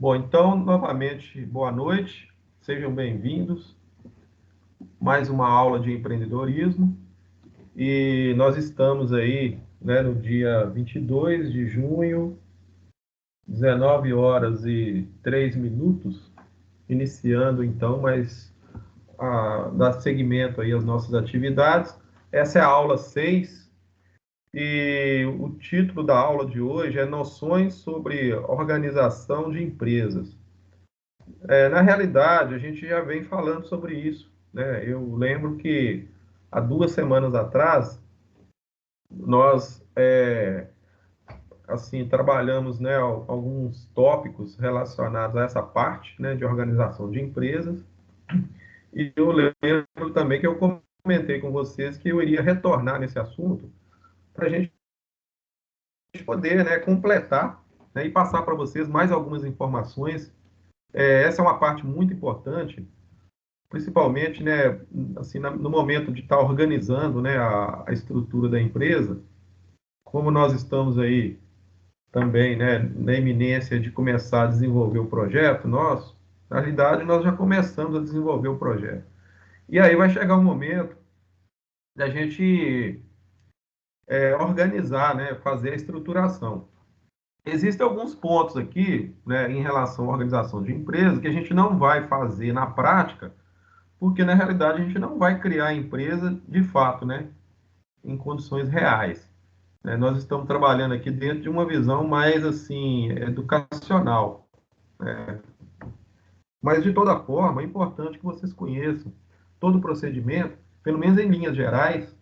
Bom, então, novamente, boa noite, sejam bem-vindos. Mais uma aula de empreendedorismo. E nós estamos aí, né, no dia 22 de junho, 19 horas e 3 minutos, iniciando então dar seguimento aí às nossas atividades. Essa é a aula 6 e o título da aula de hoje é Noções sobre Organização de Empresas. Na realidade, a gente já vem falando sobre isso, né? Eu lembro que há 2 semanas atrás nós assim trabalhamos, né, alguns tópicos relacionados a essa parte, né, de organização de empresas. E eu lembro também que eu comentei com vocês que eu iria retornar nesse assunto para a gente poder, né, completar, né, e passar para vocês mais algumas informações. Essa é uma parte muito importante, principalmente, né, assim, no momento de estar organizando, né, a estrutura da empresa, como nós estamos aí também, né, na iminência de começar a desenvolver o projeto nosso, na realidade nós já começamos a desenvolver o projeto. E aí vai chegar um momento da gente organizar, né, fazer a estruturação. Existem alguns pontos aqui, né, em relação à organização de empresa que a gente não vai fazer na prática, porque na realidade a gente não vai criar a empresa de fato, né, em condições reais. Nós estamos trabalhando aqui dentro de uma visão mais assim educacional. Mas de toda forma, é importante que vocês conheçam todo o procedimento, pelo menos em linhas gerais.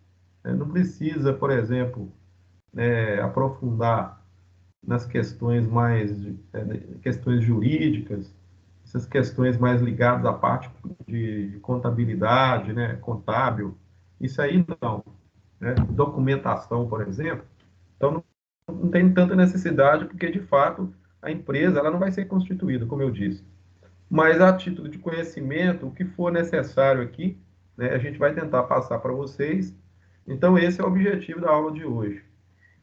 Não precisa, por exemplo, aprofundar nas questões questões jurídicas, essas questões mais ligadas à parte de contabilidade, né, contábil. Isso aí não, né? Documentação, por exemplo. Então, não tem tanta necessidade, porque, de fato, a empresa ela não vai ser constituída, como eu disse. Mas, a título de conhecimento, o que for necessário aqui, né, a gente vai tentar passar para vocês. Então, esse é o objetivo da aula de hoje.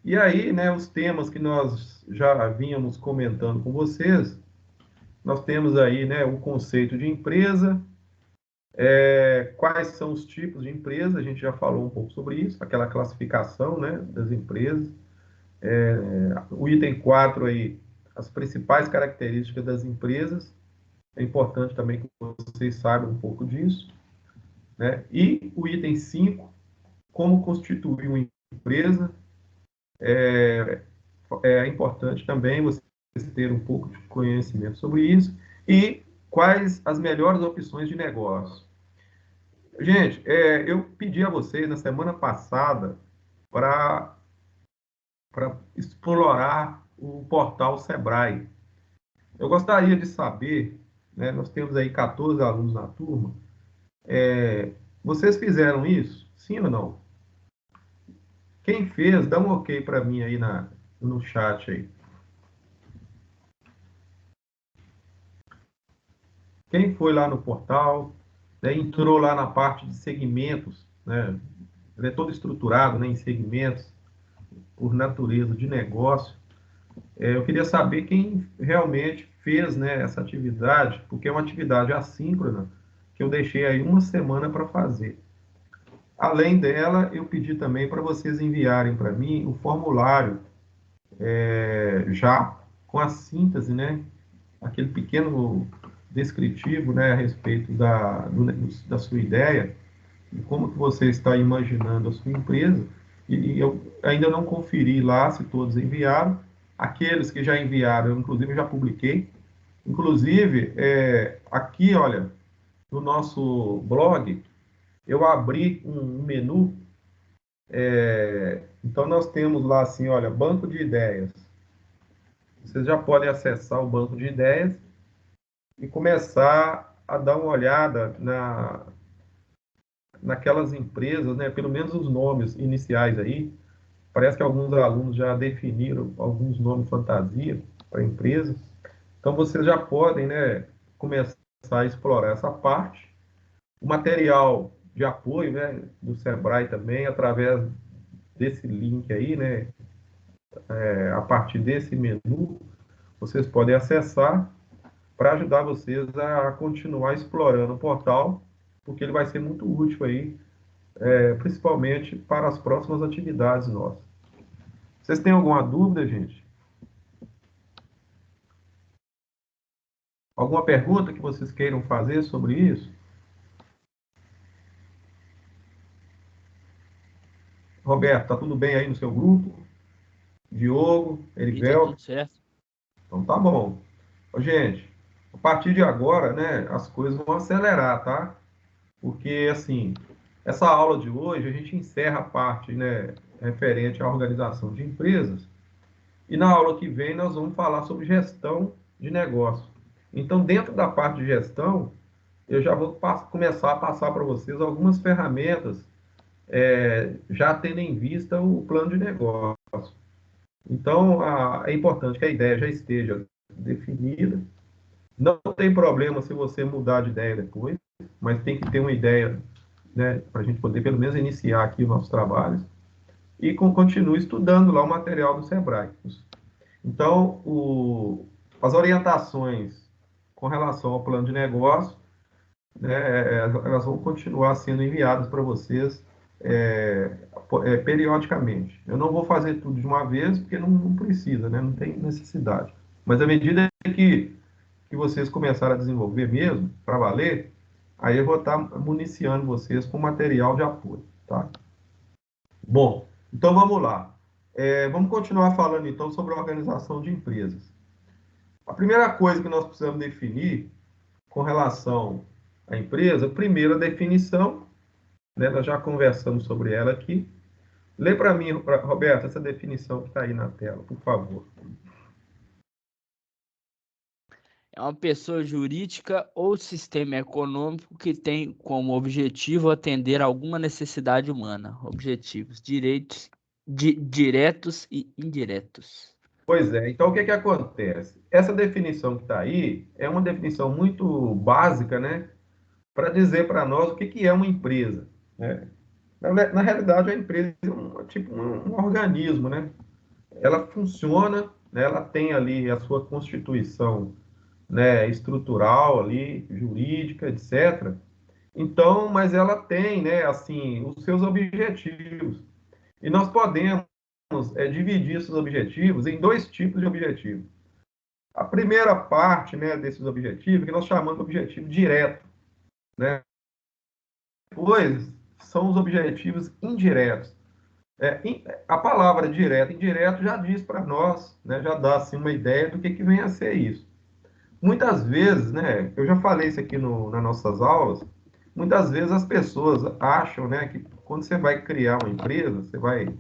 E aí, né, os temas que nós já vínhamos comentando com vocês, nós temos aí, né, o conceito de empresa, quais são os tipos de empresa, a gente já falou um pouco sobre isso, aquela classificação, né, das empresas. O item 4 aí, as principais características das empresas. É importante também que vocês saibam um pouco disso, né? E o item 5, como constituir uma empresa. É importante também vocês terem um pouco de conhecimento sobre isso. E quais as melhores opções de negócio. Gente, eu pedi a vocês na semana passada para explorar o portal Sebrae. Eu gostaria de saber, né, nós temos aí 14 alunos na turma, vocês fizeram isso? Sim ou não? Quem fez, dá um ok para mim aí no chat aí. Quem foi lá no portal, né, entrou lá na parte de segmentos, né? Ele é todo estruturado, né, em segmentos, por natureza de negócio. Eu queria saber quem realmente fez, né, essa atividade, porque é uma atividade assíncrona, que eu deixei aí uma semana para fazer. Além dela, eu pedi também para vocês enviarem para mim o formulário já com a síntese, né, aquele pequeno descritivo, né, a respeito da sua ideia, de como que você está imaginando a sua empresa, e eu ainda não conferi lá se todos enviaram. Aqueles que já enviaram, eu, inclusive, já publiquei. Inclusive, aqui, olha, no nosso blog, eu abri um menu. Então, nós temos lá, assim, olha, banco de ideias. Vocês já podem acessar o banco de ideias e começar a dar uma olhada naquelas empresas, né, pelo menos os nomes iniciais aí. Parece que alguns alunos já definiram alguns nomes fantasia para empresas. Então, vocês já podem, né, começar a explorar essa parte. O material de apoio, né, do Sebrae também, através desse link aí, né, a partir desse menu, vocês podem acessar. para ajudar vocês a continuar explorando o portal, porque ele vai ser muito útil aí, principalmente para as próximas atividades nossas. Vocês têm alguma dúvida, gente? Alguma pergunta que vocês queiram fazer sobre isso? Roberto, tá tudo bem aí no seu grupo? Diogo, E tá Erivelto? tudo certo. Então tá bom. Ô, gente, a partir de agora, né, as coisas vão acelerar, tá? Porque, assim, essa aula de hoje, a gente encerra a parte, né, referente à organização de empresas, e na aula que vem nós vamos falar sobre gestão de negócio. Então, dentro da parte de gestão, eu já vou começar a passar para vocês algumas ferramentas, já tendo em vista o plano de negócio. Então, é importante que a ideia já esteja definida. Não tem problema se você mudar de ideia depois, mas tem que ter uma ideia, né, para a gente poder pelo menos iniciar aqui os nossos trabalhos e continue estudando lá o material do Sebrae. Então, as orientações com relação ao plano de negócio, né, elas vão continuar sendo enviadas para vocês periodicamente. Eu não vou fazer tudo de uma vez, porque não precisa, né, não tem necessidade. Mas à medida que vocês começarem a desenvolver mesmo, para valer, aí eu vou estar municiando vocês com material de apoio, tá? Bom, então vamos lá. Vamos continuar falando então sobre a organização de empresas. A primeira coisa que nós precisamos definir com relação à empresa, primeiro a definição, né? Nós já conversamos sobre ela aqui. Lê para mim, Roberto, essa definição que está aí na tela, por favor. É uma pessoa jurídica ou sistema econômico que tem como objetivo atender alguma necessidade humana. Objetivos, direitos diretos e indiretos. Pois é, então o que acontece? Essa definição que está aí é uma definição muito básica, né? Para dizer para nós o que é uma empresa, né? Na realidade, a empresa é tipo um organismo, né? Ela funciona, né? Ela tem ali a sua constituição, né, estrutural ali, jurídica, etc. Então, mas ela tem, né, assim, os seus objetivos. E nós podemos dividir esses objetivos em dois tipos de objetivos. A primeira parte, né, desses objetivos, que nós chamamos de objetivo direto, né? Depois são os objetivos indiretos. A palavra direto e indireto já diz para nós, né, já dá assim, uma ideia do que vem a ser isso. Muitas vezes, né, eu já falei isso aqui nas nossas aulas, muitas vezes as pessoas acham, né, que quando você vai criar uma empresa, você vai,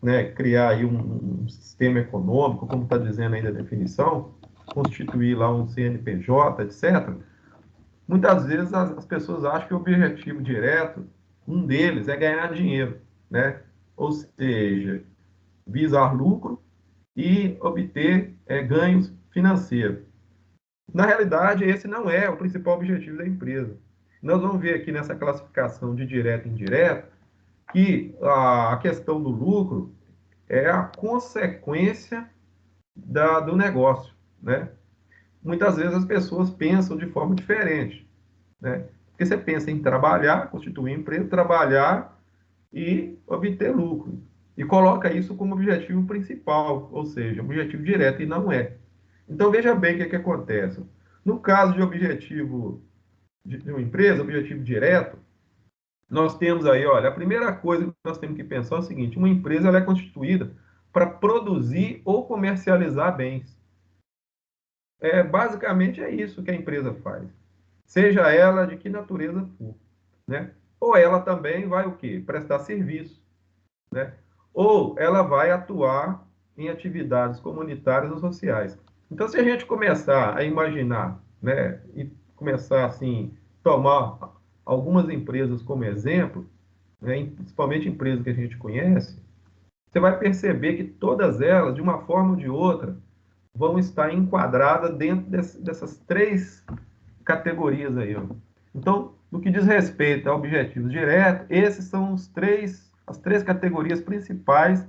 né, criar aí um sistema econômico, como está dizendo aí a definição, constituir lá um CNPJ, etc. Muitas vezes as pessoas acham que o objetivo direto, um deles é ganhar dinheiro, né? Ou seja, visar lucro e obter ganhos financeiros. Na realidade, esse não é o principal objetivo da empresa. Nós vamos ver aqui nessa classificação de direto e indireto que a questão do lucro é a consequência do negócio, né? Muitas vezes as pessoas pensam de forma diferente, né? Porque você pensa em trabalhar, constituir empresa, trabalhar e obter lucro. E coloca isso como objetivo principal, ou seja, objetivo direto, e não é. Então, veja bem o que acontece. No caso de objetivo de uma empresa, objetivo direto, nós temos aí, olha, a primeira coisa que nós temos que pensar é o seguinte: uma empresa ela é constituída para produzir ou comercializar bens. Basicamente é isso que a empresa faz. Seja ela de que natureza for, né? Ou ela também vai o quê? Prestar serviço, né? Ou ela vai atuar em atividades comunitárias ou sociais. Então, se a gente começar a imaginar, né, e começar assim, tomar algumas empresas como exemplo, né, principalmente empresas que a gente conhece, você vai perceber que todas elas, de uma forma ou de outra, vão estar enquadradas dentro dessas três categorias aí. Ó. Então, no que diz respeito a objetivos diretos, esses são as três categorias principais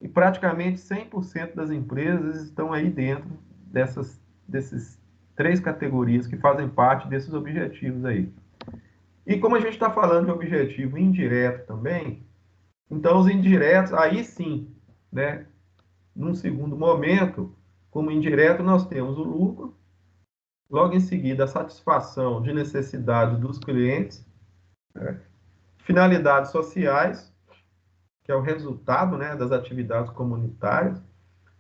e praticamente 100% das empresas estão aí dentro desses três categorias que fazem parte desses objetivos aí. E como a gente está falando de objetivo indireto também, então os indiretos, aí sim, né? Num segundo momento, como indireto, nós temos o lucro, logo em seguida a satisfação de necessidades dos clientes, né? Finalidades sociais, que é o resultado, né, das atividades comunitárias,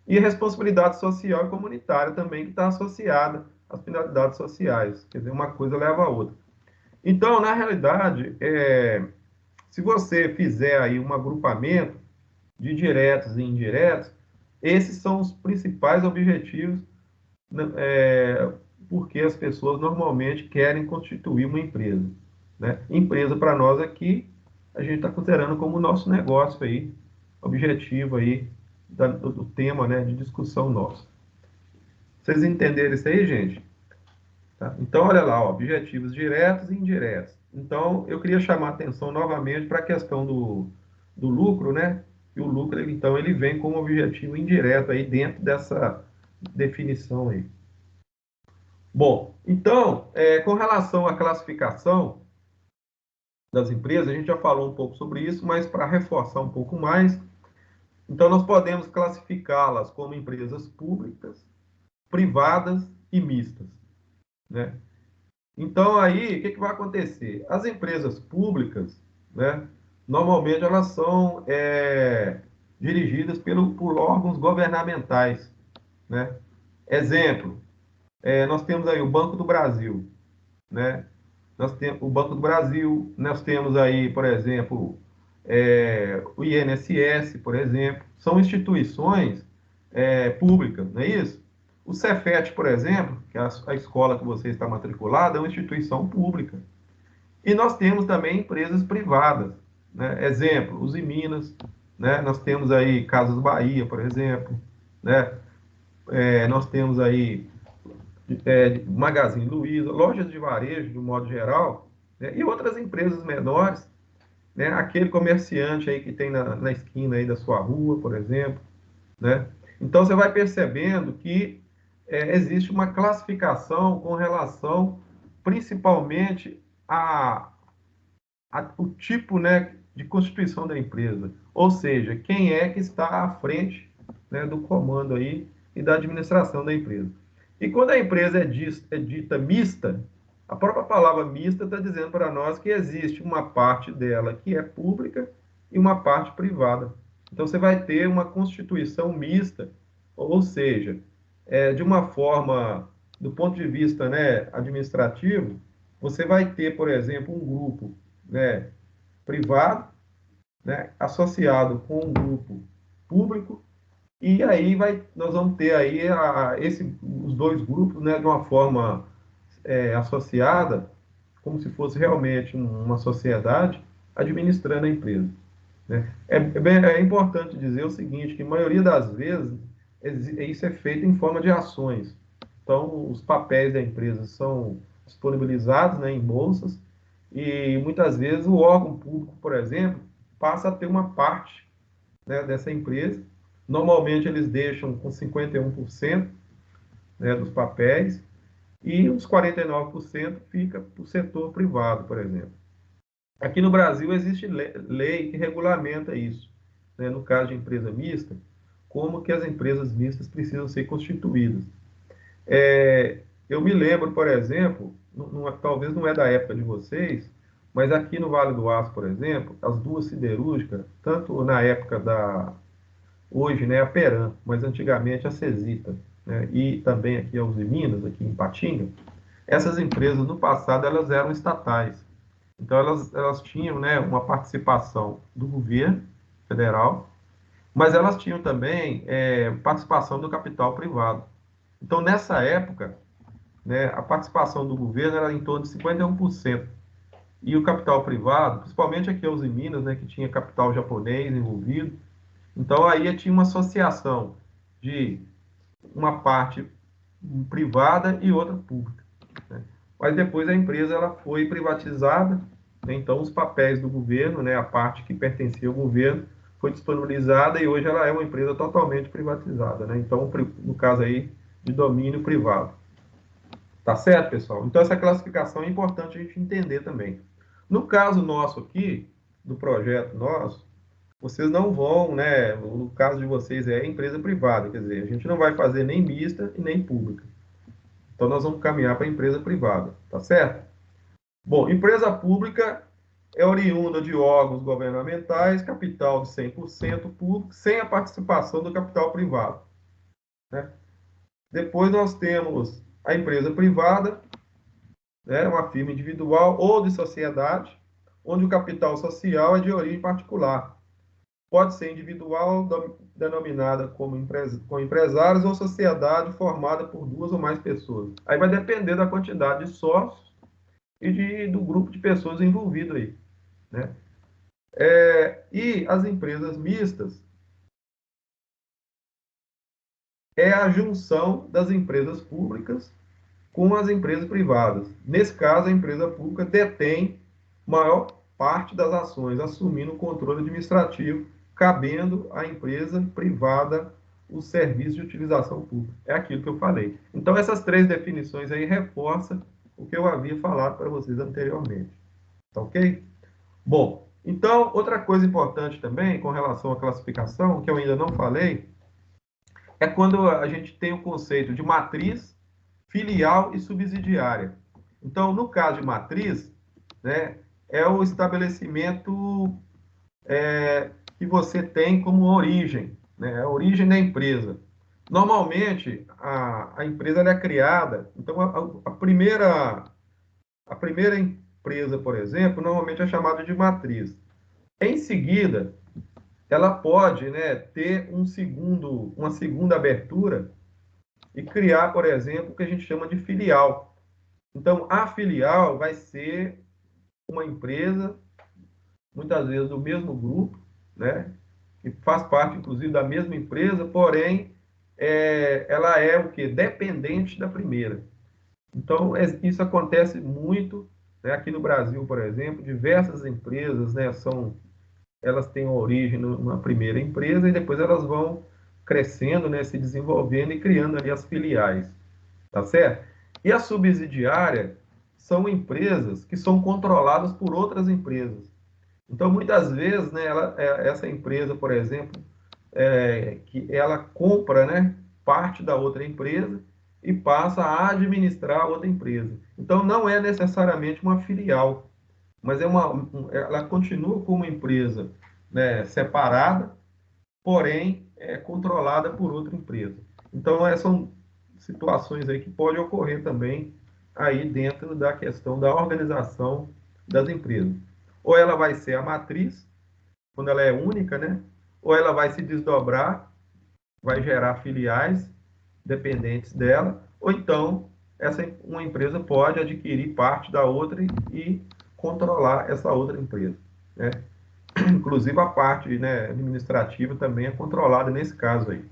e responsabilidade social e comunitária também, que está associada às finalidades sociais. Quer dizer, uma coisa leva a outra. Então, na realidade, se você fizer aí um agrupamento de diretos e indiretos, esses são os principais objetivos, né, porque as pessoas normalmente querem constituir uma empresa, né? Empresa, para nós aqui, a gente está considerando como nosso negócio aí, objetivo aí do tema, né, de discussão nosso. Vocês entenderam isso aí, gente? Tá? Então, olha lá, ó, objetivos diretos e indiretos. Então, eu queria chamar a atenção novamente para a questão do lucro, né? E o lucro, então, ele vem como objetivo indireto aí dentro dessa definição aí. Bom, então, com relação à classificação das empresas, a gente já falou um pouco sobre isso, mas para reforçar um pouco mais, então nós podemos classificá-las como empresas públicas, privadas e mistas, né? Então, aí, o que vai acontecer? As empresas públicas, né, normalmente elas são dirigidas por órgãos governamentais, né? Exemplo, nós temos aí o Banco do Brasil, né? Nós temos o Banco do Brasil, nós temos aí, por exemplo, o INSS, por exemplo, são instituições públicas, não é isso? O Cefet, por exemplo, que é a escola que você está matriculado, é uma instituição pública. E nós temos também empresas privadas, né? Exemplo, os Minas, né? Nós temos aí Casas Bahia, por exemplo, né? Nós temos aí Magazine Luiza, lojas de varejo, de um modo geral, né? E outras empresas menores, né? Aquele comerciante aí que tem na esquina aí da sua rua, por exemplo, né? Então, você vai percebendo que existe uma classificação com relação, principalmente, o tipo, né, de constituição da empresa. Ou seja, quem é que está à frente, né, do comando aí e da administração da empresa. E quando a empresa é dita mista, a própria palavra mista está dizendo para nós que existe uma parte dela que é pública e uma parte privada. Então, você vai ter uma constituição mista, ou seja, de uma forma, do ponto de vista, né, administrativo, você vai ter, por exemplo, um grupo, né, privado, né, associado com um grupo público, e aí nós vamos ter aí os dois grupos, né, de uma forma associada, como se fosse realmente uma sociedade administrando a empresa, né? É importante dizer o seguinte, que a maioria das vezes isso é feito em forma de ações. Então, os papéis da empresa são disponibilizados, né, em bolsas, e muitas vezes o órgão público, por exemplo, passa a ter uma parte, né, dessa empresa. Normalmente eles deixam com 51%, né, dos papéis, e os 49% fica para o setor privado, por exemplo. Aqui no Brasil existe lei que regulamenta isso, né? No caso de empresa mista, como que as empresas mistas precisam ser constituídas. Eu me lembro, por exemplo, talvez não é da época de vocês, mas aqui no Vale do Aço, por exemplo, as duas siderúrgicas, tanto na época hoje, né, a Peram, mas antigamente a Cesita, né, e também aqui a Uzi Minas, aqui em Patinga, essas empresas no passado elas eram estatais. Então elas tinham, né, uma participação do governo federal, mas elas tinham também participação do capital privado. Então nessa época, né, a participação do governo era em torno de 51%. E o capital privado, principalmente aqui os Minas, né, que tinha capital japonês envolvido. Então aí tinha uma associação de uma parte privada e outra pública, né? Mas depois a empresa ela foi privatizada, né? Então os papéis do governo, né, a parte que pertencia ao governo, foi disponibilizada e hoje ela é uma empresa totalmente privatizada, né? Então, no caso aí, de domínio privado. Tá certo, pessoal? Então, essa classificação é importante a gente entender também. No caso nosso aqui, do projeto nosso, vocês não vão, né? No caso de vocês é empresa privada, quer dizer, a gente não vai fazer nem mista e nem pública. Então, nós vamos caminhar para a empresa privada, tá certo? Bom, empresa pública é oriunda de órgãos governamentais, capital de 100% público, sem a participação do capital privado, né? Depois nós temos a empresa privada, né, uma firma individual ou de sociedade, onde o capital social é de origem particular. Pode ser individual, denominada como empresários, ou sociedade formada por duas ou mais pessoas. Aí vai depender da quantidade de sócios e do grupo de pessoas envolvido aí, né? E as empresas mistas é a junção das empresas públicas com as empresas privadas. Nesse caso, a empresa pública detém maior parte das ações, assumindo o controle administrativo, cabendo à empresa privada o serviço de utilização pública. É aquilo que eu falei. Então, essas três definições aí reforçam o que eu havia falado para vocês anteriormente. Tá ok? Bom, então, outra coisa importante também com relação à classificação, que eu ainda não falei, é quando a gente tem o conceito de matriz, filial e subsidiária. Então, no caso de matriz, né, é o estabelecimento que você tem como origem, né, a origem da empresa. Normalmente, a empresa é criada, então a primeira empresa, por exemplo, normalmente é chamada de matriz. Em seguida, ela pode, né, ter uma segunda abertura e criar, por exemplo, o que a gente chama de filial. Então, a filial vai ser uma empresa, muitas vezes do mesmo grupo, né, que faz parte, inclusive, da mesma empresa, porém, ela é o quê? Dependente da primeira. Então, isso acontece muito, né, aqui no Brasil, por exemplo, diversas empresas, né, elas têm origem numa primeira empresa e depois elas vão crescendo, né, se desenvolvendo e criando ali as filiais, tá certo? E a subsidiária são empresas que são controladas por outras empresas. Então, muitas vezes, né, essa empresa, por exemplo, que ela compra, né, parte da outra empresa e passa a administrar a outra empresa. Então, não é necessariamente uma filial, mas ela continua como uma empresa, né, separada, porém é controlada por outra empresa. Então, são situações aí que podem ocorrer também aí dentro da questão da organização das empresas. Ou ela vai ser a matriz, quando ela é única, né? Ou ela vai se desdobrar, vai gerar filiais dependentes dela, ou então uma empresa pode adquirir parte da outra e controlar essa outra empresa, né? Inclusive a parte, né, administrativa também é controlada nesse caso aí.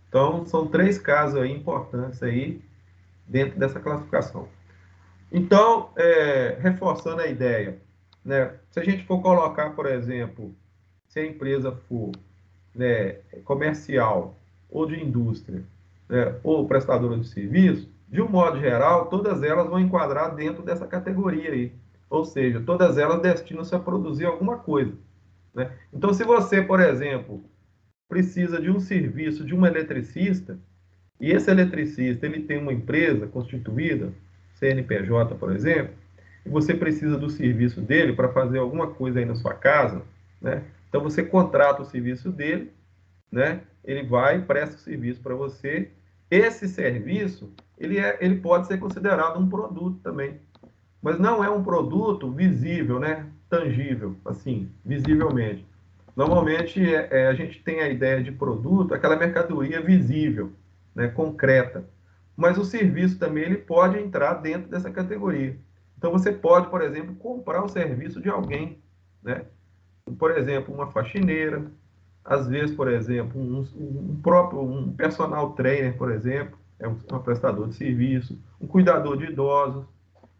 Então, são três casos aí importantes aí dentro dessa classificação. Então, reforçando a ideia, né, se a gente for colocar, por exemplo, se a empresa for, né, comercial ou de indústria, né, ou prestadora de serviço, de um modo geral, todas elas vão enquadrar dentro dessa categoria aí. Ou seja, todas elas destinam-se a produzir alguma coisa, né? Então, se você, por exemplo, precisa de um serviço de um eletricista, e esse eletricista ele tem uma empresa constituída, CNPJ, por exemplo, e você precisa do serviço dele para fazer alguma coisa aí na sua casa, né? Então você contrata o serviço dele, né? Ele vai e presta o serviço para você. Esse serviço, ele pode ser considerado um produto também, mas não é um produto visível, né? Tangível, assim, visivelmente. Normalmente a gente tem a ideia de produto, aquela mercadoria visível, né? Concreta. Mas o serviço também ele pode entrar dentro dessa categoria. Então você pode, por exemplo, comprar o serviço de alguém, né? Por exemplo, uma faxineira, às vezes, por exemplo, um personal trainer, por exemplo, é um prestador de serviço, um cuidador de idosos.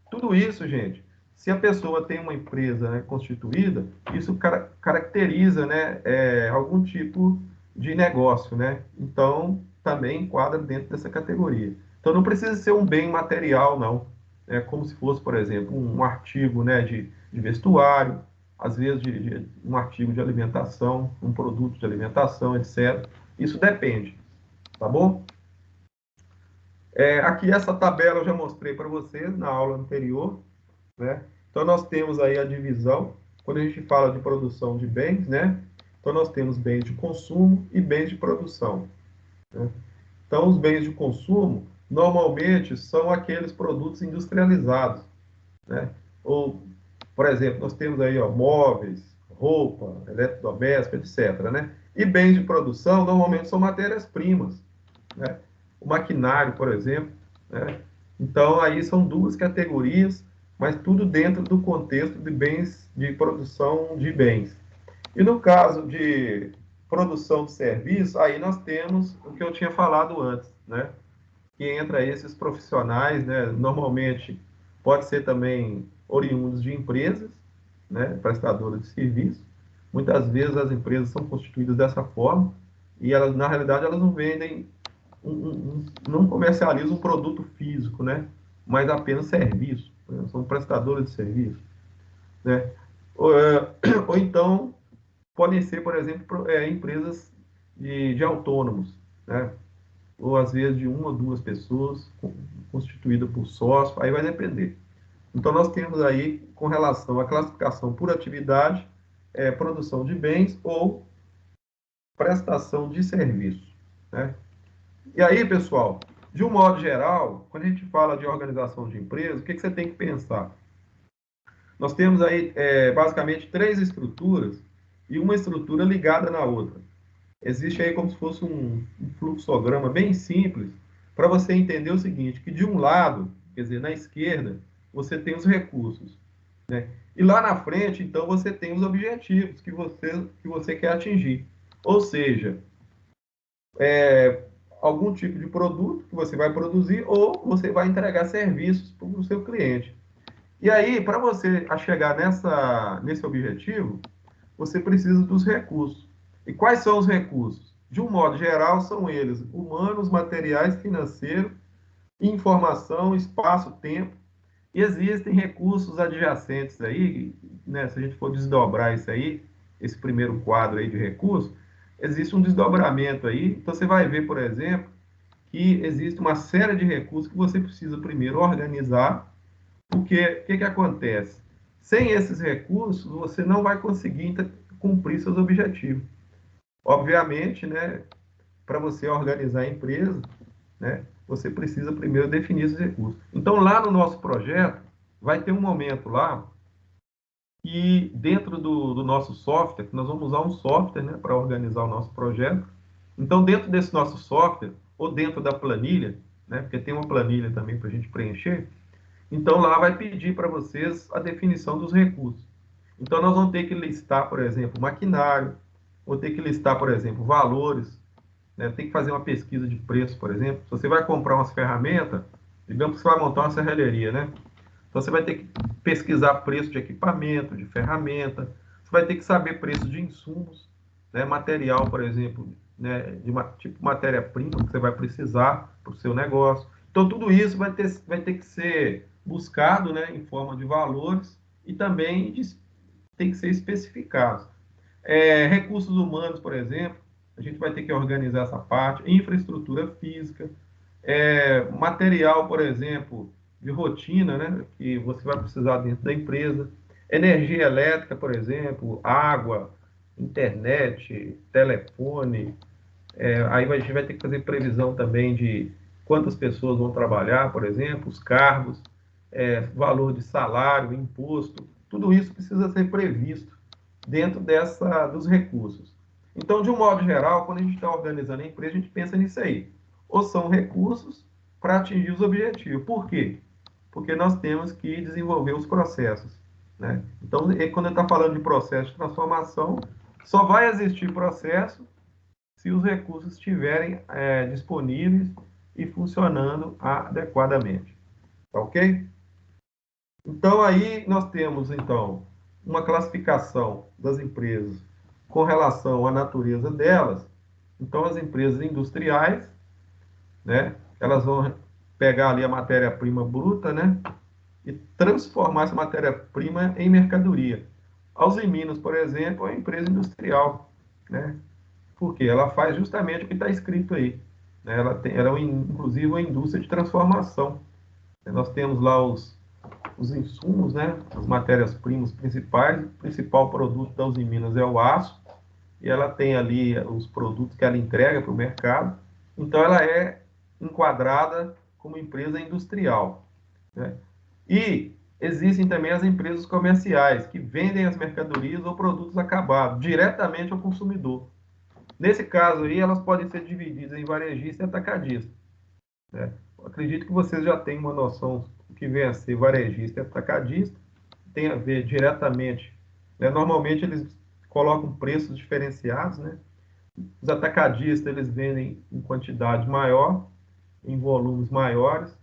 Tudo isso, gente, se a pessoa tem uma empresa, né, constituída, isso caracteriza, né, algum tipo de negócio, né? Então, também enquadra dentro dessa categoria. Então, não precisa ser um bem material, não. É como se fosse, por exemplo, um artigo, né, de vestuário, às vezes de um artigo de alimentação, um produto de alimentação, etc. Isso depende, tá bom? Aqui essa tabela eu já mostrei para vocês na aula anterior, né? Então, nós temos aí a divisão, quando a gente fala de produção de bens, né? Então, nós temos bens de consumo e bens de produção, né? Então, os bens de consumo, normalmente, são aqueles produtos industrializados, né? Ou, por exemplo, nós temos aí, ó, móveis, roupa, eletrodomésticos, etc., né? E bens de produção, normalmente, são matérias-primas, né? O maquinário, por exemplo, né? Então, aí são duas categorias, mas tudo dentro do contexto de bens, de produção de bens. E no caso de produção de serviço, aí nós temos o que eu tinha falado antes, né? Que entra esses profissionais, né? Normalmente pode ser também oriundos de empresas, né? Prestadoras de serviço. Muitas vezes as empresas são constituídas dessa forma e elas, na realidade, elas não vendem, não comercializam um produto físico, né? Mas apenas serviço, né? São prestadoras de serviço, né? Ou então podem ser, por exemplo, empresas de autônomos, né? Ou às vezes de uma ou duas pessoas, constituída por sócio, aí vai depender. Então, nós temos aí, com relação à classificação por atividade, produção de bens ou prestação de serviço, né? E aí, pessoal, de um modo geral, quando a gente fala de organização de empresa, o que você tem que pensar? Nós temos aí, basicamente, três estruturas e uma estrutura ligada na outra. Existe aí como se fosse um fluxograma bem simples para você entender o seguinte, que de um lado, quer dizer, na esquerda, você tem os recursos, né? E lá na frente, então, você tem os objetivos que você quer atingir. Ou seja, algum tipo de produto que você vai produzir ou você vai entregar serviços para o seu cliente. E aí, para você chegar nesse objetivo, você precisa dos recursos. E quais são os recursos? De um modo geral, são eles humanos, materiais, financeiros, informação, espaço, tempo. E existem recursos adjacentes aí, né? Se a gente for desdobrar isso aí, esse primeiro quadro aí de recursos, existe um desdobramento aí. Então, você vai ver, por exemplo, que existe uma série de recursos que você precisa primeiro organizar, porque o que acontece? Sem esses recursos, você não vai conseguir cumprir seus objetivos. Obviamente, né, para você organizar a empresa, né, você precisa primeiro definir esses recursos. Então, lá no nosso projeto, vai ter um momento lá que dentro do nosso software, que nós vamos usar um software, né, para organizar o nosso projeto. Então, dentro desse nosso software, ou dentro da planilha, né, porque tem uma planilha também para a gente preencher, então lá vai pedir para vocês a definição dos recursos. Então, nós vamos ter que listar, por exemplo, maquinário, vou ter que listar, por exemplo, valores, né? Tem que fazer uma pesquisa de preço, por exemplo. Se você vai comprar umas ferramentas, digamos que você vai montar uma serralheria, né? Então, você vai ter que pesquisar preço de equipamento, de ferramenta, você vai ter que saber preço de insumos, né? Material, por exemplo, né? Tipo matéria-prima que você vai precisar para o seu negócio. Então, tudo isso vai ter que ser buscado, né? Em forma de valores e também tem que ser especificado. Recursos humanos, por exemplo, a gente vai ter que organizar essa parte, infraestrutura física, material, por exemplo, de rotina, né, que você vai precisar dentro da empresa, energia elétrica, por exemplo, água, internet, telefone, aí a gente vai ter que fazer previsão também de quantas pessoas vão trabalhar, por exemplo, os cargos, valor de salário, imposto, tudo isso precisa ser previsto dentro dos recursos. Então, de um modo geral, quando a gente está organizando a empresa, a gente pensa nisso aí. Ou são recursos para atingir os objetivos. Por quê? Porque nós temos que desenvolver os processos, né? Então, quando está falando de processo de transformação, só vai existir processo se os recursos estiverem disponíveis e funcionando adequadamente. Tá ok? Então, aí nós temos, então, uma classificação das empresas com relação à natureza delas. Então, as empresas industriais, né, elas vão pegar ali a matéria-prima bruta, né, e transformar essa matéria-prima em mercadoria. A Uzi Minas, por exemplo, é uma empresa industrial, né, porque ela faz justamente o que está escrito aí, né, ela é, inclusive, uma indústria de transformação. Nós temos lá os insumos, né, as matérias-primas principais. O principal produto da Uzi Minas é o aço, e ela tem ali os produtos que ela entrega para o mercado. Então, ela é enquadrada como empresa industrial, né? E existem também as empresas comerciais, que vendem as mercadorias ou produtos acabados diretamente ao consumidor. Nesse caso aí, elas podem ser divididas em varejista e atacadista, né? Eu acredito que vocês já têm uma noção do que vem a ser varejista e atacadista. Tem a ver diretamente, né? Normalmente eles colocam preços diferenciados, né? Os atacadistas, eles vendem em quantidade maior, em volumes maiores.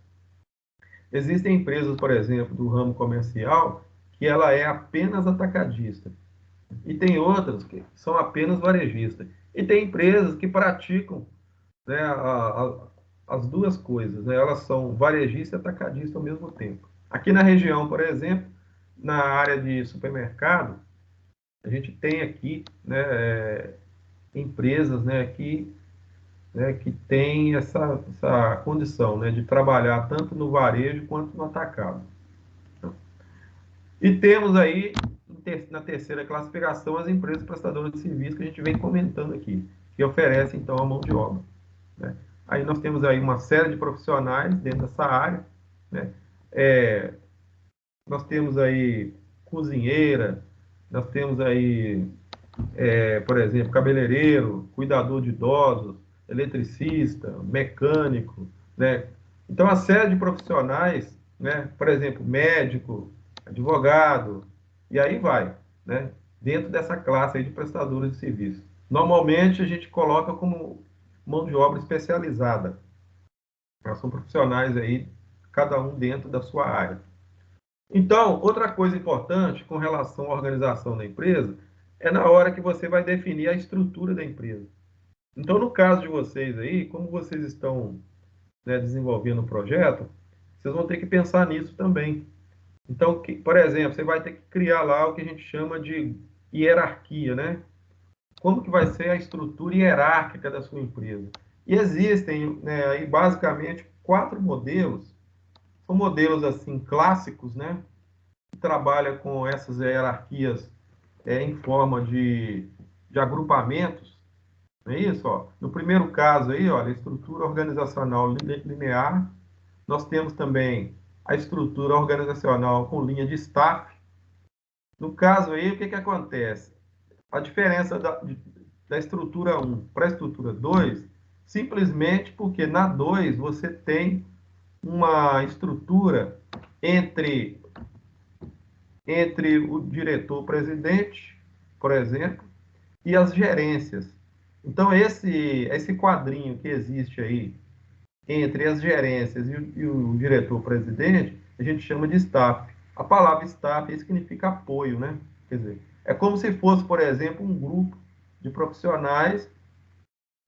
Existem empresas, por exemplo, do ramo comercial, que ela é apenas atacadista. E tem outras que são apenas varejistas. E tem empresas que praticam, né, as duas coisas, né? Elas são varejista e atacadista ao mesmo tempo. Aqui na região, por exemplo, na área de supermercado, a gente tem aqui, né, empresas, que tem essa condição, né, de trabalhar tanto no varejo quanto no atacado. E temos aí, na terceira classificação, as empresas prestadoras de serviço que a gente vem comentando aqui, que oferecem, então, a mão de obra, né? Aí nós temos aí uma série de profissionais dentro dessa área, né? Nós temos aí cozinheira, nós temos aí, por exemplo, cabeleireiro, cuidador de idosos, eletricista, mecânico, né? Então, a série de profissionais, né? Por exemplo, médico, advogado, e aí vai, né? Dentro dessa classe aí de prestadores de serviço. Normalmente, a gente coloca como mão de obra especializada. São profissionais aí, cada um dentro da sua área. Então, outra coisa importante com relação à organização da empresa é na hora que você vai definir a estrutura da empresa. Então, no caso de vocês aí, como vocês estão, né, desenvolvendo o projeto, vocês vão ter que pensar nisso também. Então, por exemplo, você vai ter que criar lá o que a gente chama de hierarquia, né? Como que vai ser a estrutura hierárquica da sua empresa? E existem, né, aí basicamente 4 modelos. São modelos assim clássicos, né? Que trabalha com essas hierarquias em forma de agrupamentos, não é isso? Ó. No primeiro caso aí, olha, a estrutura organizacional linear. Nós temos também a estrutura organizacional com linha de staff. No caso aí, o que que acontece? A diferença da estrutura 1 para a estrutura 2, simplesmente porque na 2 você tem uma estrutura entre o diretor-presidente, por exemplo, e as gerências. Então, esse quadrinho que existe aí entre as gerências e o diretor-presidente, a gente chama de staff. A palavra staff aí significa apoio, né? Quer dizer, é como se fosse, por exemplo, um grupo de profissionais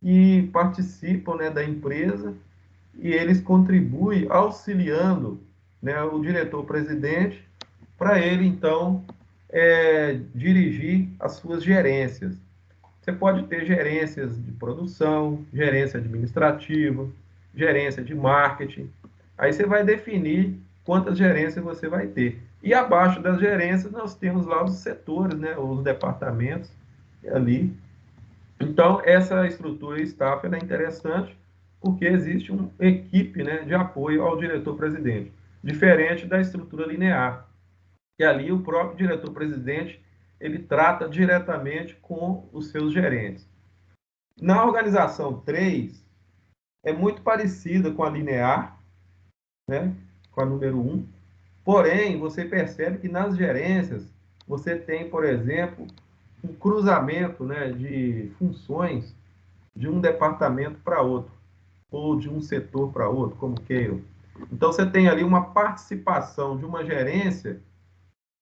que participam, né, da empresa, e eles contribuem auxiliando, né, o diretor-presidente para ele, então, dirigir as suas gerências. Você pode ter gerências de produção, gerência administrativa, gerência de marketing. Aí você vai definir quantas gerências você vai ter. E abaixo das gerências nós temos lá os setores, né, os departamentos ali. Então, essa estrutura staff é interessante porque existe uma equipe, né, de apoio ao diretor-presidente, diferente da estrutura linear, que ali o próprio diretor-presidente ele trata diretamente com os seus gerentes. Na organização 3, é muito parecida com a linear, né, com a número 1, porém, você percebe que nas gerências, você tem, por exemplo, um cruzamento, né, de funções de um departamento para outro, ou de um setor para outro, como queiram. Então, você tem ali uma participação de uma gerência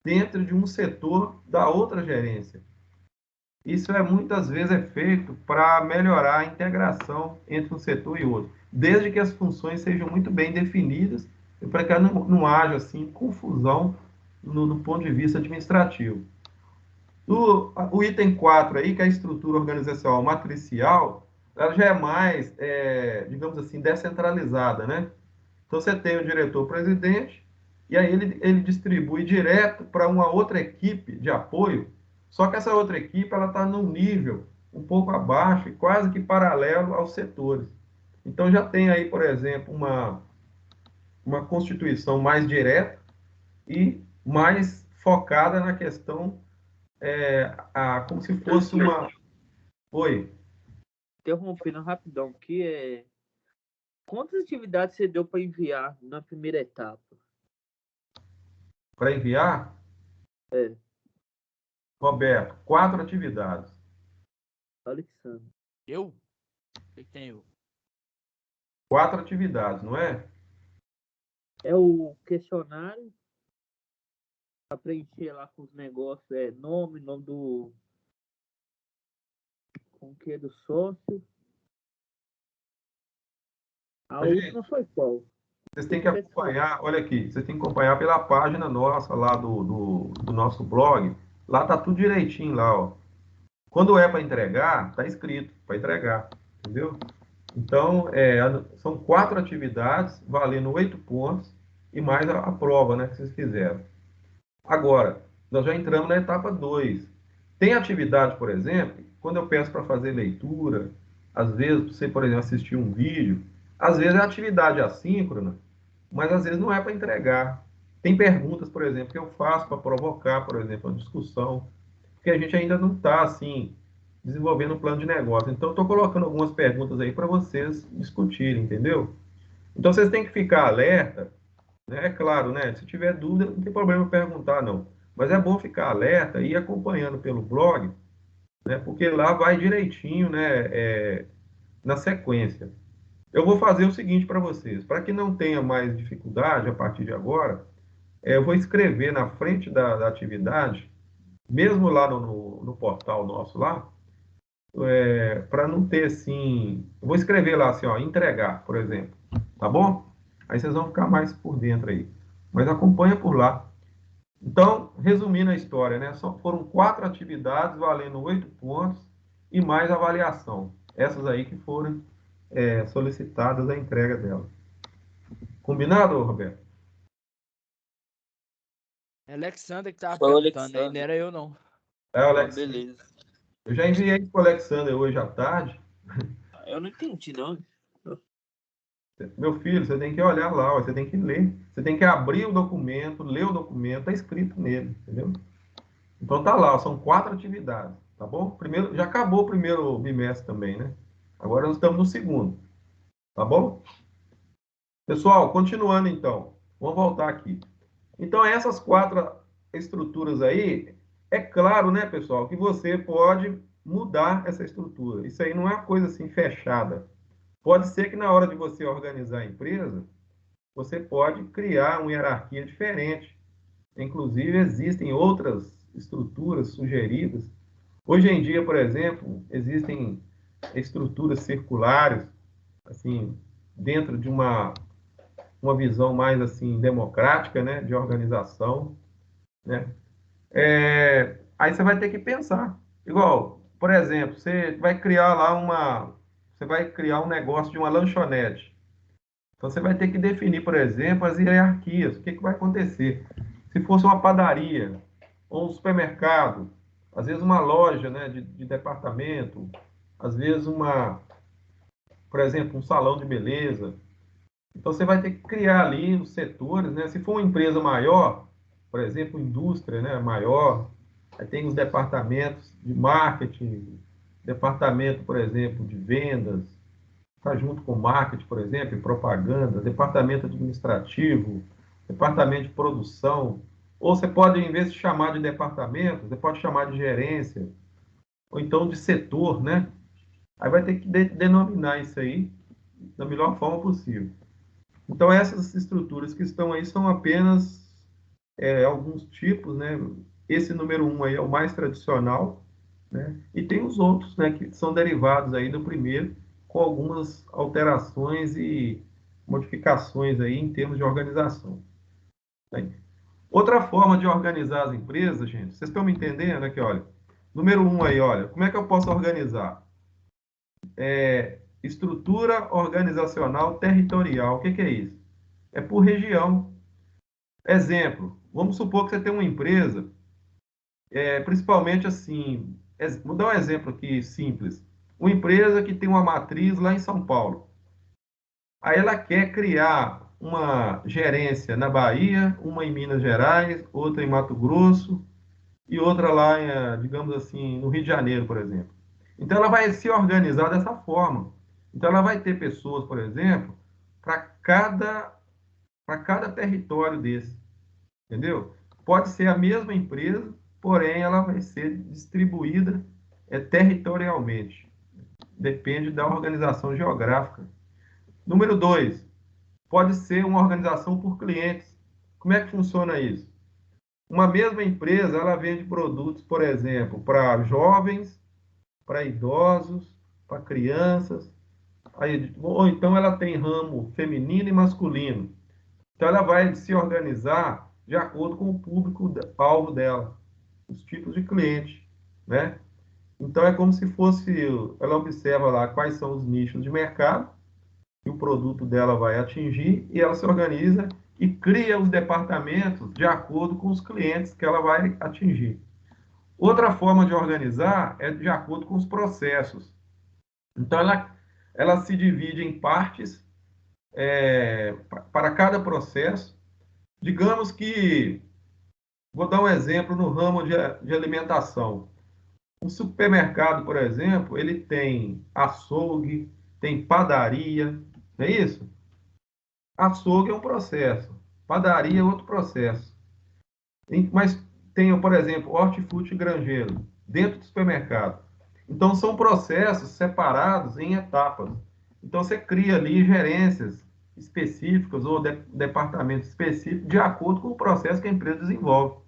dentro de um setor da outra gerência. Isso muitas vezes é feito para melhorar a integração entre um setor e outro, desde que as funções sejam muito bem definidas e para que não haja assim confusão no ponto de vista administrativo. O item 4 aí, que é a estrutura organizacional matricial, ela já é mais, digamos assim, descentralizada, né? Então, você tem o diretor-presidente, e aí ele distribui direto para uma outra equipe de apoio, só que essa outra equipe ela está num nível um pouco abaixo e quase que paralelo aos setores. Então, já tem aí, por exemplo, uma constituição mais direta e mais focada na questão, como se fosse uma... Oi, Interrompendo rapidão, quantas atividades você deu para enviar na primeira etapa? para enviar, É, Roberto, 4 atividades. Alexandre. Eu? O que tem eu? 4 atividades, não é? É o questionário para preencher lá com os negócios, nome com que é do sócio. A Gente, última foi qual? vocês têm que acompanhar, olha aqui, vocês têm que acompanhar pela página nossa lá do nosso blog. Lá tá tudo direitinho lá, ó. Quando é para entregar, tá escrito para entregar, entendeu? Então, são 4 atividades, valendo 8 pontos, e mais a prova, né, que vocês fizeram. Agora, nós já entramos na etapa 2. Tem atividade, por exemplo, quando eu peço para fazer leitura, às vezes, você, por exemplo, assistir um vídeo, às vezes é atividade assíncrona, mas às vezes não é para entregar. Tem perguntas, por exemplo, que eu faço para provocar, por exemplo, uma discussão, porque a gente ainda não está, assim, desenvolvendo um plano de negócio. Então, estou colocando algumas perguntas aí para vocês discutirem, entendeu? Então, vocês têm que ficar alerta, né? É claro, né? Se tiver dúvida, não tem problema perguntar, não. Mas é bom ficar alerta e ir acompanhando pelo blog, né? Porque lá vai direitinho, né? Na sequência. Eu vou fazer o seguinte para vocês, para que não tenha mais dificuldade a partir de agora, eu vou escrever na frente da atividade, mesmo lá no portal nosso lá, para não ter assim. Eu vou escrever lá assim, ó, entregar, por exemplo. Tá bom? Aí vocês vão ficar mais por dentro aí. Mas acompanha por lá. Então, resumindo a história, né? Foram 4 atividades valendo 8 pontos e mais avaliação. Essas aí que foram solicitadas a entrega dela. Combinado, Roberto? É Alexander que tava perguntando aí, não Alexander. era eu não. Alex, Beleza. eu já enviei para o Alexander hoje à tarde. Eu não entendi, não. Meu filho, você tem que olhar lá, ó, você tem que ler. Você tem que abrir o documento, ler o documento, está escrito nele, entendeu? Então tá lá, ó, são 4 atividades, tá bom? Primeiro, já acabou o primeiro bimestre também, né? Agora nós estamos no segundo, tá bom? Pessoal, continuando então, vamos voltar aqui. Então, essas 4 estruturas aí, é claro, né, pessoal, que você pode mudar essa estrutura. Isso aí não é uma coisa assim fechada. Pode ser que na hora de você organizar a empresa, você pode criar uma hierarquia diferente. Inclusive, existem outras estruturas sugeridas. Hoje em dia, por exemplo, existem estruturas circulares, assim, dentro de uma visão mais assim democrática, né, de organização, né? Aí você vai ter que pensar. Igual, por exemplo, você vai criar um negócio de uma lanchonete. Então você vai ter que definir, por exemplo, as hierarquias. O que que vai acontecer? Se fosse uma padaria ou um supermercado, às vezes uma loja, né, de departamento, às vezes por exemplo, um salão de beleza. Então você vai ter que criar ali os setores, né? Se for uma empresa maior, por exemplo, indústria, né, maior, aí tem os departamentos de marketing, departamento, por exemplo, de vendas, está junto com marketing, por exemplo, e propaganda, departamento administrativo, departamento de produção, ou você pode, em vez de chamar de departamento, você pode chamar de gerência, ou então de setor, né? Aí vai ter que denominar isso aí da melhor forma possível. Então, essas estruturas que estão aí são apenas alguns tipos, né? Esse número 1 aí é o mais tradicional, né? E tem os outros, né, que são derivados aí do primeiro, com algumas alterações e modificações aí em termos de organização, né? Outra forma de organizar as empresas, gente, vocês estão me entendendo aqui, olha. Número um aí, olha, como é que eu posso organizar? Estrutura organizacional territorial. O que é isso? É por região. Exemplo, vamos supor que você tem uma empresa, principalmente assim, vou dar um exemplo aqui simples. Uma empresa que tem uma matriz lá em São Paulo. Aí ela quer criar uma gerência na Bahia, uma em Minas Gerais, outra em Mato Grosso e outra lá, digamos assim, no Rio de Janeiro, por exemplo. Então ela vai se organizar dessa forma. Então ela vai ter pessoas, por exemplo, para cada território desse, entendeu? Pode ser a mesma empresa, porém ela vai ser distribuída territorialmente. Depende da organização geográfica. Número dois, pode ser uma organização por clientes. Como é que funciona isso? Uma mesma empresa, ela vende produtos, por exemplo, para jovens, para idosos, para crianças, ou então ela tem ramo feminino e masculino. Então ela vai se organizar de acordo com o público-alvo dela, os tipos de cliente, né? Então é como se fosse, ela observa lá quais são os nichos de mercado que o produto dela vai atingir e ela se organiza e cria os departamentos de acordo com os clientes que ela vai atingir. Outra forma de organizar é de acordo com os processos. Então, ela se divide em partes para cada processo. Digamos que, vou dar um exemplo no ramo de alimentação. Um supermercado, por exemplo, ele tem açougue, tem padaria, não é isso? Açougue é um processo, padaria é outro processo. Mas tem, por exemplo, hortifruti e granjeiro, dentro do supermercado. Então, são processos separados em etapas. Então, você cria ali gerências específicas ou departamentos específicos de acordo com o processo que a empresa desenvolve.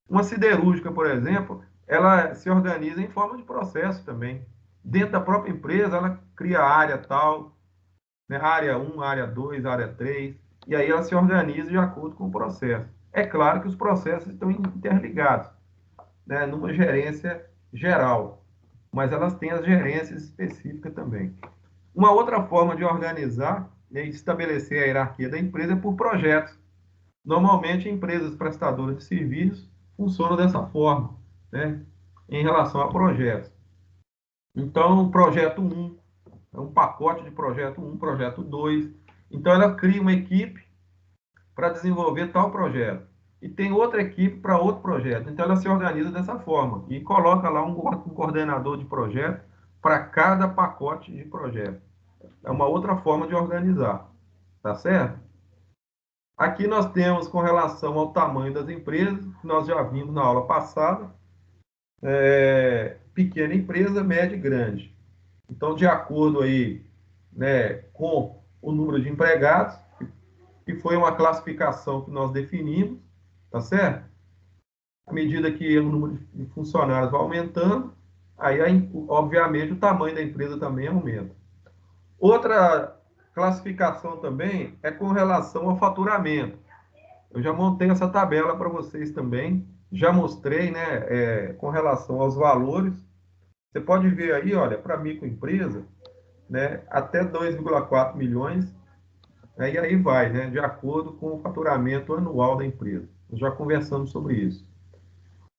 Uma siderúrgica, por exemplo, ela se organiza em forma de processo também. Dentro da própria empresa, ela cria a área tal, né? Área um, área 2, área 3, e aí ela se organiza de acordo com o processo. É claro que os processos estão interligados, né, numa gerência geral, mas elas têm as gerências específicas também. Uma outra forma de organizar, né, e estabelecer a hierarquia da empresa é por projetos. Normalmente, empresas prestadoras de serviços funcionam dessa forma, né, em relação a projetos. Então, o projeto um é um pacote de projeto um, projeto 2. Então, ela cria uma equipe para desenvolver tal projeto. E tem outra equipe para outro projeto. Então, ela se organiza dessa forma e coloca lá um coordenador de projeto para cada pacote de projeto. É uma outra forma de organizar. Tá certo? Aqui nós temos, com relação ao tamanho das empresas, que nós já vimos na aula passada, pequena empresa, média e grande. Então, de acordo aí, né, com o número de empregados, que foi uma classificação que nós definimos, tá certo? À medida que o número de funcionários vai aumentando, aí, obviamente, o tamanho da empresa também aumenta. Outra classificação também é com relação ao faturamento. Eu já montei essa tabela para vocês também, já mostrei, né, com relação aos valores. Você pode ver aí, olha, para microempresa, né, até 2,4 milhões, né, e aí vai, né, de acordo com o faturamento anual da empresa. Nós já conversamos sobre isso.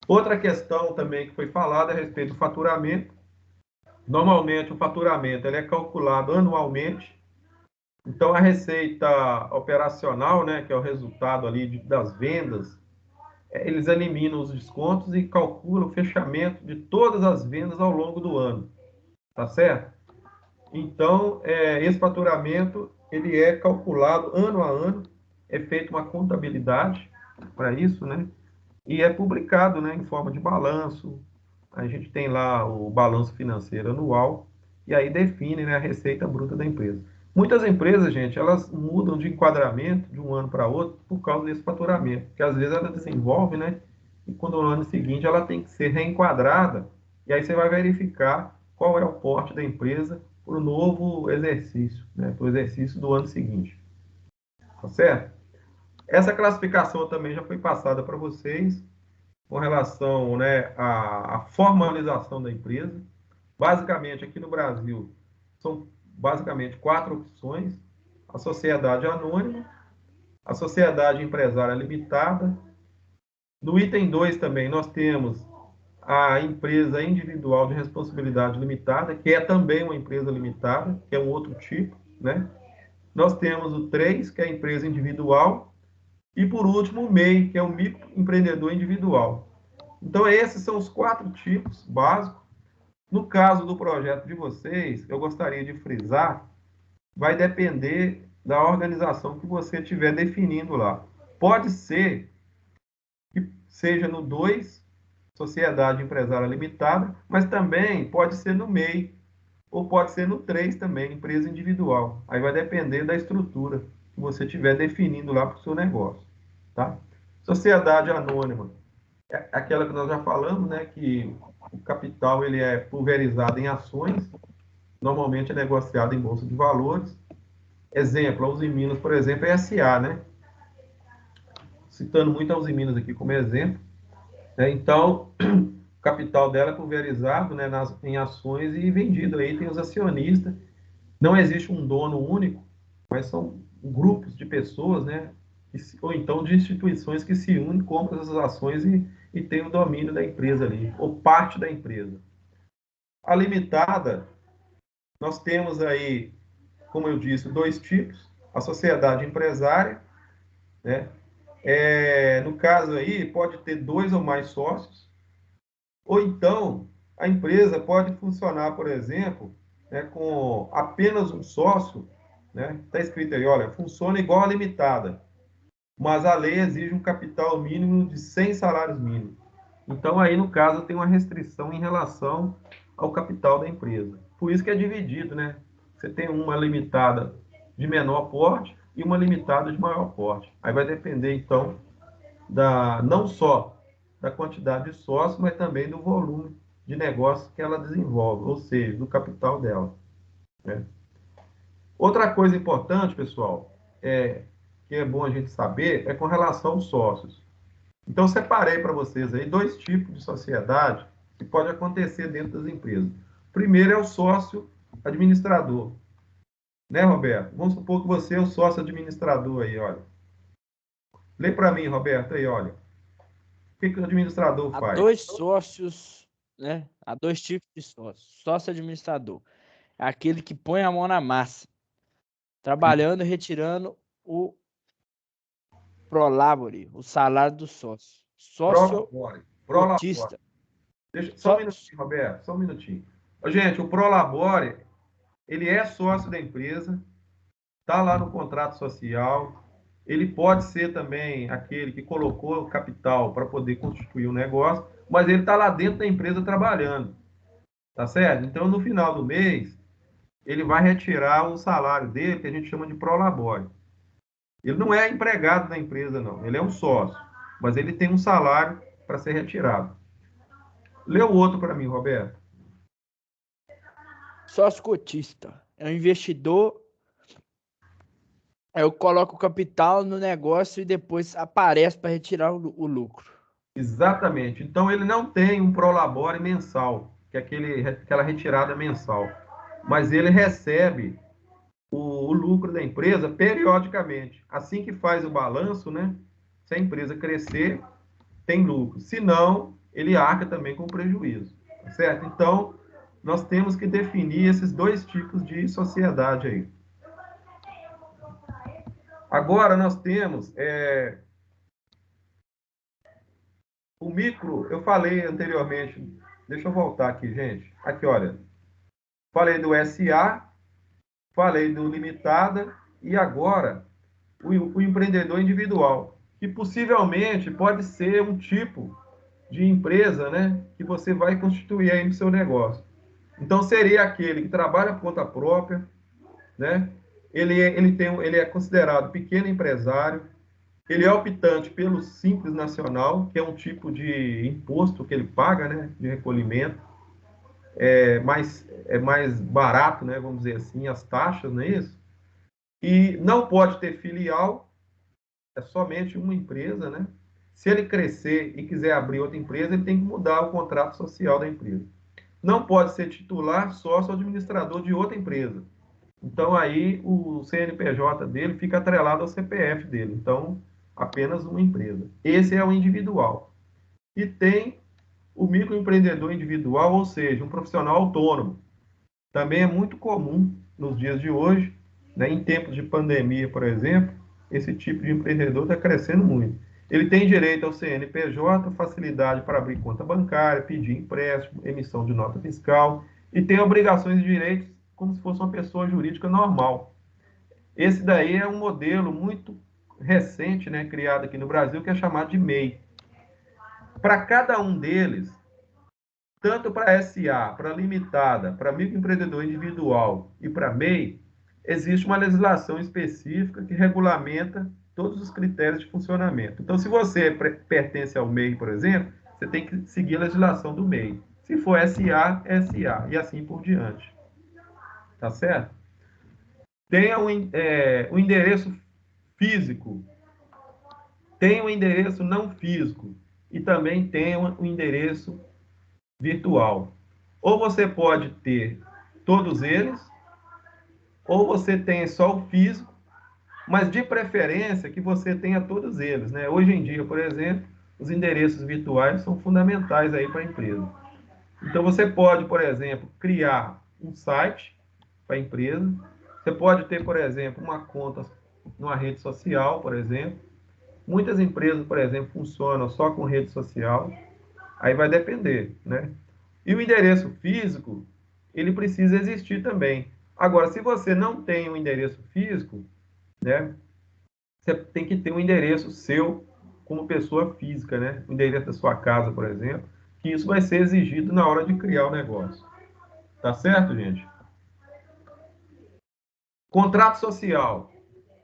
Outra questão também que foi falada a respeito do faturamento. Normalmente, o faturamento ele é calculado anualmente. Então, a receita operacional, né, que é o resultado ali das vendas, eles eliminam os descontos e calculam o fechamento de todas as vendas ao longo do ano. Tá certo? Então, esse faturamento ele é calculado ano a ano, é feita uma contabilidade para isso, né? E é publicado, né, em forma de balanço. A gente tem lá o balanço financeiro anual e aí define, né, a receita bruta da empresa. Muitas empresas, gente, elas mudam de enquadramento de um ano para outro por causa desse faturamento, porque às vezes ela desenvolve, né, e quando no ano seguinte ela tem que ser reenquadrada e aí você vai verificar qual é o porte da empresa para o novo exercício, né, para o exercício do ano seguinte. Tá certo? Essa classificação também já foi passada para vocês com relação, né, à formalização da empresa. Basicamente, aqui no Brasil, são basicamente 4 opções: a sociedade anônima, a sociedade empresária limitada. No item 2 também nós temos a empresa individual de responsabilidade limitada, que é também uma empresa limitada, que é um outro tipo, né? Nós temos o 3, que é a empresa individual, e por último o MEI, que é o microempreendedor individual. Então esses são os 4 tipos básicos. No caso do projeto de vocês, eu gostaria de frisar, vai depender da organização que você estiver definindo lá. Pode ser que seja no 2, Sociedade Empresária Limitada, mas também pode ser no MEI, ou pode ser no 3 também, Empresa Individual. Aí vai depender da estrutura que você estiver definindo lá para o seu negócio. Tá? Sociedade Anônima é aquela que nós já falamos, né, que o capital ele é pulverizado em ações, normalmente é negociado em bolsa de valores. Exemplo, a Usiminas, por exemplo, é SA, né? Citando muito a Usiminas aqui como exemplo. Né? Então, o capital dela é pulverizado, né, em ações e vendido. Aí tem os acionistas. Não existe um dono único, mas são grupos de pessoas, né? Ou então de instituições que se unem, compram essas ações e tem o domínio da empresa ali, ou parte da empresa. A limitada, nós temos aí, como eu disse, 2 tipos: a sociedade empresária, né? No caso aí, pode ter 2 ou mais sócios, ou então a empresa pode funcionar, por exemplo, né, com apenas um sócio, né? Está escrito aí, olha, funciona igual a limitada, mas a lei exige um capital mínimo de 100 salários mínimos. Então, aí, no caso, tem uma restrição em relação ao capital da empresa. Por isso que é dividido, né? Você tem uma limitada de menor porte e uma limitada de maior porte. Aí vai depender, então, não só da quantidade de sócios, mas também do volume de negócio que ela desenvolve, ou seja, do capital dela. Né? Outra coisa importante, pessoal, que é bom a gente saber, é com relação aos sócios. Então, separei para vocês aí 2 tipos de sociedade que pode acontecer dentro das empresas. Primeiro é o sócio administrador. Né, Roberto? Vamos supor que você é o sócio administrador aí, olha. Lê para mim, Roberto, aí, olha. O que o administrador Há faz? 2 sócios, né? Há 2 tipos de sócio. Sócio administrador é aquele que põe a mão na massa, trabalhando e retirando o prolabore, o salário do sócio. Sócio Prolabore. Prolabore. cotista. Deixa, só um Só, minutinho, Roberto, só um minutinho. Gente, o Prolabore, ele é sócio da empresa, está lá no contrato social, ele pode ser também aquele que colocou o capital para poder constituir o negócio, mas ele está lá dentro da empresa trabalhando, tá certo? Então, no final do mês, ele vai retirar o salário dele, que a gente chama de prolabore. Ele não é empregado da empresa, não, ele é um sócio, mas ele tem um salário para ser retirado. Lê o outro para mim, Roberto. sócio cotista é um investidor. Eu coloco o capital no negócio e depois aparece para retirar o lucro. Exatamente. Então, ele não tem um prolabore mensal, que é aquela retirada mensal, mas ele recebe o lucro da empresa periodicamente. Assim que faz o balanço, né? Se a empresa crescer, tem lucro. Se não, ele arca também com prejuízo. Tá certo? Então, nós temos que definir esses 2 tipos de sociedade aí. Agora, nós temos o micro, eu falei anteriormente, deixa eu voltar aqui, gente. Aqui, olha. Falei do SA, falei do limitada e agora o empreendedor individual, que possivelmente pode ser um tipo de empresa, né, que você vai constituir aí no seu negócio. Então seria aquele que trabalha por conta própria, né? Ele é considerado pequeno empresário, ele é optante pelo Simples Nacional, que é um tipo de imposto que ele paga, né, de recolhimento. mais barato, né, vamos dizer assim, as taxas, não é isso? E não pode ter filial, é somente uma empresa, né? Se ele crescer e quiser abrir outra empresa, ele tem que mudar o contrato social da empresa. Não pode ser titular, sócio ou administrador de outra empresa. Então, aí, o CNPJ dele fica atrelado ao CPF dele. Então, apenas uma empresa. Esse é o individual. E tem o microempreendedor individual, ou seja, um profissional autônomo. Também é muito comum nos dias de hoje, né, em tempos de pandemia, por exemplo, esse tipo de empreendedor está crescendo muito. Ele tem direito ao CNPJ, facilidade para abrir conta bancária, pedir empréstimo, emissão de nota fiscal, e tem obrigações e direitos como se fosse uma pessoa jurídica normal. Esse daí é um modelo muito recente, né, criado aqui no Brasil, que é chamado de MEI. Para cada um deles, tanto para SA, para limitada, para microempreendedor individual e para MEI, existe uma legislação específica que regulamenta todos os critérios de funcionamento. Então, se você pertence ao MEI, por exemplo, você tem que seguir a legislação do MEI. Se for SA, SA, e assim por diante. Tá certo? Tenha um endereço físico, tem um endereço não físico e também tem um endereço virtual. Ou você pode ter todos eles, ou você tem só o físico, mas de preferência que você tenha todos eles, né? Hoje em dia, por exemplo, os endereços virtuais são fundamentais aí para a empresa. Então você pode, por exemplo, criar um site para a empresa. Você pode ter, por exemplo, uma conta numa rede social, por exemplo. Muitas empresas, por exemplo, funcionam só com rede social. Aí vai depender, né? E o endereço físico, ele precisa existir também. Agora, se você não tem um endereço físico, né? Você tem que ter um endereço seu como pessoa física, né? O endereço da sua casa, por exemplo, que isso vai ser exigido na hora de criar o negócio. Tá certo, gente? Contrato social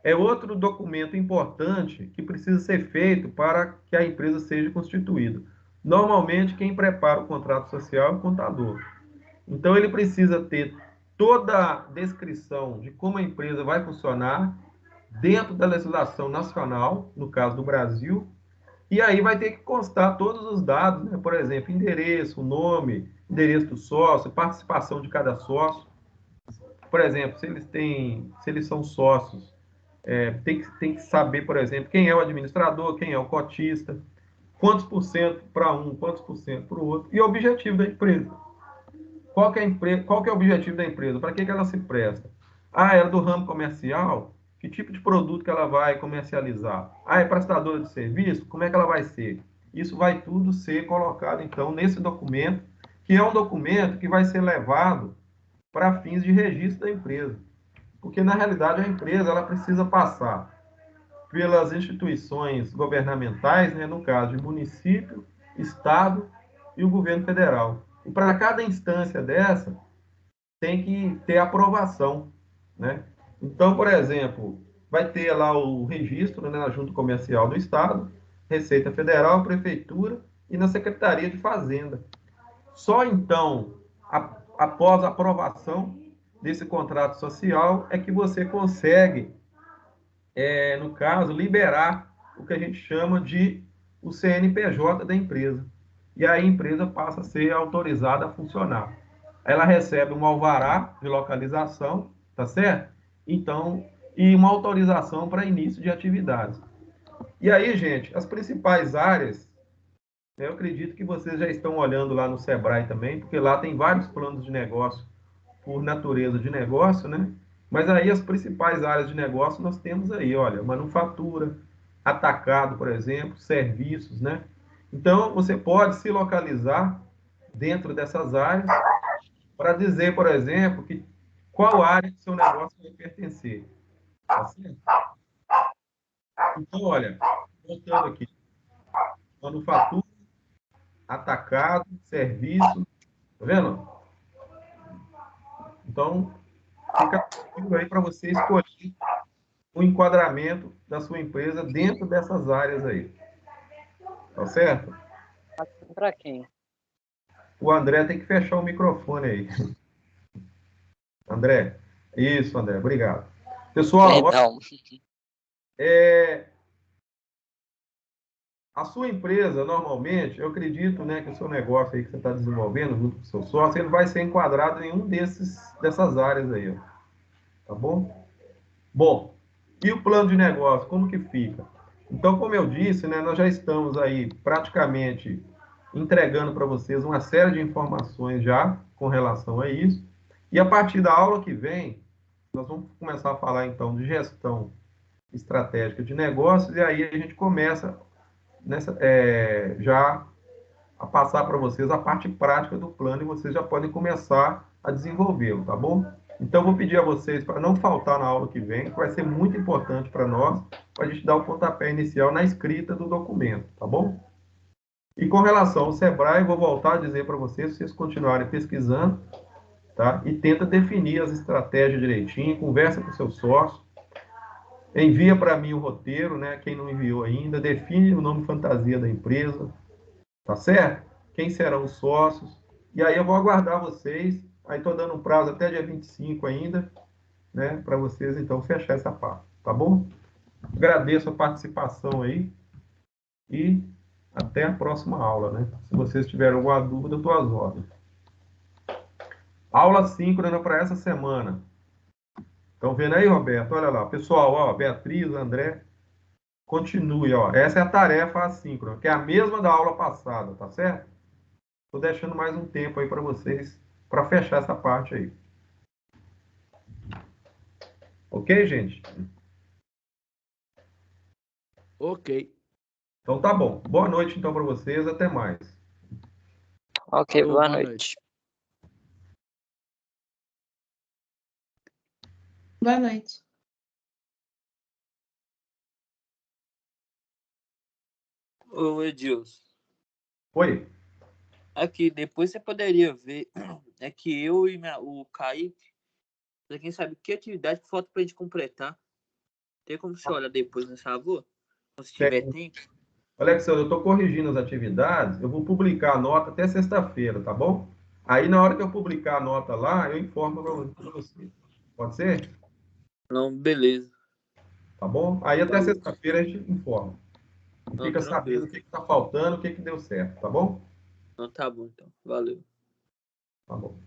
é outro documento importante que precisa ser feito para que a empresa seja constituída. Normalmente, quem prepara o contrato social é o contador. Então, ele precisa ter toda a descrição de como a empresa vai funcionar dentro da legislação nacional, no caso do Brasil, e aí vai ter que constar todos os dados, né? Por exemplo, endereço, nome, endereço do sócio, participação de cada sócio. Por exemplo, se eles são sócios, tem que saber, por exemplo, quem é o administrador, quem é o cotista, quantos por cento para um, quantos por cento para o outro, e o objetivo da empresa. Qual que é o objetivo da empresa? Para que ela se presta? Ah, ela é do ramo comercial? Que tipo de produto que ela vai comercializar? Ah, é prestadora de serviço? Como é que ela vai ser? Isso vai tudo ser colocado, então, nesse documento, que é um documento que vai ser levado para fins de registro da empresa. Porque, na realidade, a empresa ela precisa passar pelas instituições governamentais, né, no caso de município, estado e o governo federal. E para cada instância dessa, tem que ter aprovação, né? Então, por exemplo, vai ter lá o registro, né, na Junta Comercial do Estado, Receita Federal, Prefeitura e na Secretaria de Fazenda. Só então, após a aprovação desse contrato social, é que você consegue, no caso, liberar o que a gente chama de o CNPJ da empresa. E aí a empresa passa a ser autorizada a funcionar. Ela recebe um alvará de localização, tá certo? Então, e uma autorização para início de atividades. E aí, gente, as principais áreas, né, eu acredito que vocês já estão olhando lá no Sebrae também, porque lá tem vários planos de negócio por natureza de negócio, né? Mas aí as principais áreas de negócio nós temos aí, olha, manufatura, atacado, por exemplo, serviços, né? Então, você pode se localizar dentro dessas áreas para dizer, por exemplo, que qual área do seu negócio vai pertencer. Tá certo? Então, olha, voltando aqui, manufatura, atacado, serviço, tá vendo? Então, fica tranquilo aí para você escolher o enquadramento da sua empresa dentro dessas áreas aí. Tá certo? Para quem? O André tem que fechar o microfone aí. André. Isso, André. Obrigado. Pessoal, Perdão. a sua empresa, normalmente, eu acredito, né, que o seu negócio aí que você está desenvolvendo junto com o seu sócio, ele vai ser enquadrado em um dessas áreas aí, ó. Tá bom? Bom, e o plano de negócio, como que fica? Então, como eu disse, né, nós já estamos aí praticamente entregando para vocês uma série de informações já com relação a isso. E a partir da aula que vem, nós vamos começar a falar então de gestão estratégica de negócios e aí a gente começa já a passar para vocês a parte prática do plano e vocês já podem começar a desenvolvê-lo, tá bom? Então, vou pedir a vocês para não faltar na aula que vem, que vai ser muito importante para nós, para a gente dar o pontapé inicial na escrita do documento, tá bom? E com relação ao Sebrae, vou voltar a dizer para vocês, se vocês continuarem pesquisando, tá? E tenta definir as estratégias direitinho, conversa com o seu sócio, envia para mim o roteiro, né? Quem não enviou ainda, define o nome fantasia da empresa, tá certo? Quem serão os sócios? E aí eu vou aguardar vocês. Aí estou dando um prazo até dia 25 ainda, né? Para vocês então fechar essa parte, tá bom? Agradeço a participação aí e até a próxima aula, né? Se vocês tiverem alguma dúvida, eu estou às ordens. Aula síncrona para essa semana. Estão vendo aí, Roberto? Olha lá, pessoal, ó, Beatriz, André, continue, ó. Essa é a tarefa assíncrona, que é a mesma da aula passada, tá certo? Estou deixando mais um tempo aí para vocês, para fechar essa parte aí. Ok, gente? Ok. Então tá bom. Boa noite então para vocês, até mais. Ok, Falou, boa boa noite. Boa noite. Ô, Edilson, Oi. aqui, depois você poderia ver, é que eu e o Kaique, pra quem sabe que atividade que falta pra gente completar. Tem como você olhar depois nessa avô? Se tiver tempo? Alexandre, eu estou corrigindo as atividades, eu vou publicar a nota até sexta-feira, tá bom? Aí na hora que eu publicar a nota lá, eu informo para você. Pode ser? Não, beleza. Tá bom? Aí até Valeu. sexta-feira a gente informa. E Não, fica sabendo tranquilo. o que está faltando, o que deu certo, tá bom? Não, tá bom então. Valeu. Tá bom.